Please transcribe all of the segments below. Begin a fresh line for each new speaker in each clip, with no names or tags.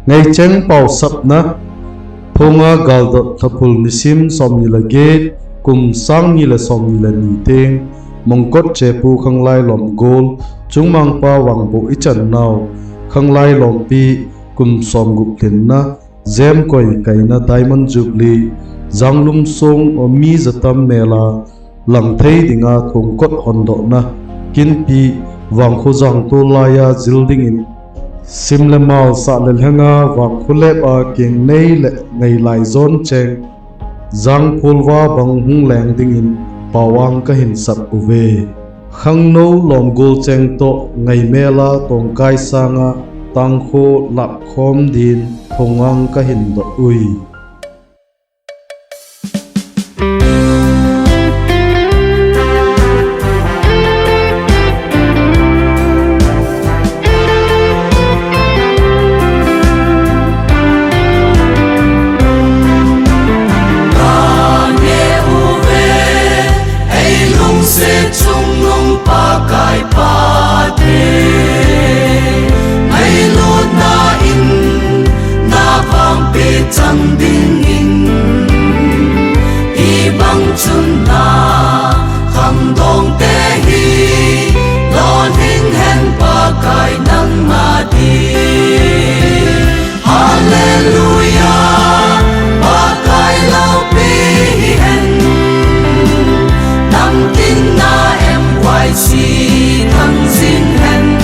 Ngay cheng pau sap na thonga galdo thapul nisim som ni la gate kum sang ni la som ni la ni teng mongkot chepu khanglai lom gol chungmang pa wangbo ichan naw khanglai lom pi kum som gup thin na zem koi kaina diamond jubilee zanglum song o mi zatam mela lang thei dinga thongkot hondo na kin pi wang khu jang to laya zilding in simle mal sa lel hanga wang khule pa king nei le ngai lai zon cheng zang pulwa bang hung leng ding in pawang ka hin sap uve khang no lom gol cheng to ngai mela tong kai sanga tang kho lap khom din thongang ka hin do ui
chẳng đinh in y băng chân na khăm đong te hi lon hình hen pa kai nang ma đi hallelujah pa kai lao pi hen nam tin na em quay si thăng xin hen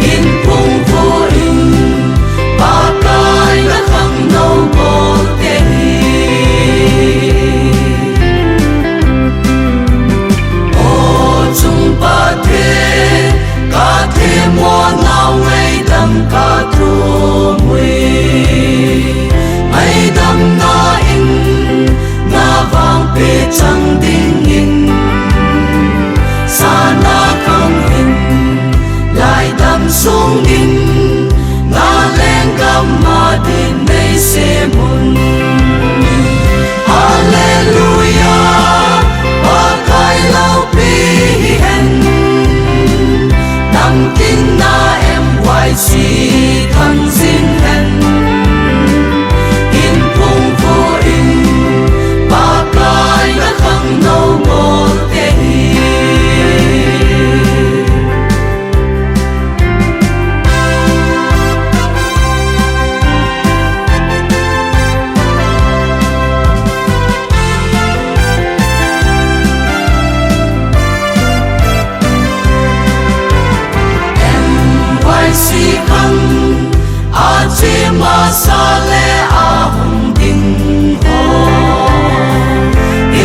in phung vô in pa kai na khang no bo te hi o chung pa the ka the mo nau ngai dam ka tu mui ai dam na in na vang pe chang ding in sa na kang in lai dam sung in na leng gam ma din nei se mun hallelujah pa kai lao pi hen nam tin na em quay si thăng xin hen in phung vô in pa kai na khang no bo te hi si khăn a chi ma sa le a hung ding ho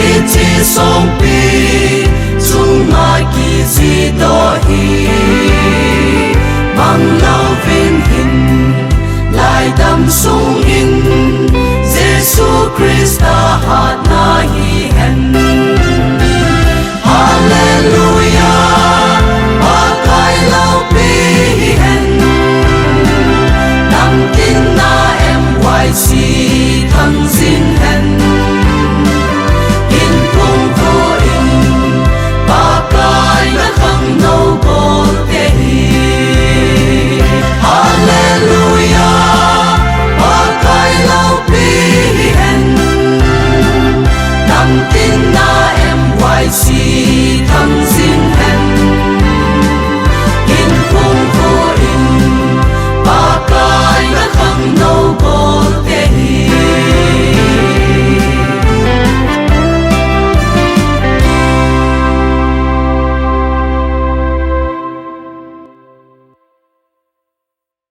e chi song pi chung ma ki si do hi mang lao vin hin lai dam sung in Giêsu Christa hat na hi hen hallelujah pa kai lao pi tin na em quay si thăng xin hen in phung vô in pa kai na khang no bo te hi hallelujah pa kai lao pi hen nam tin na em quay si thăng xin hen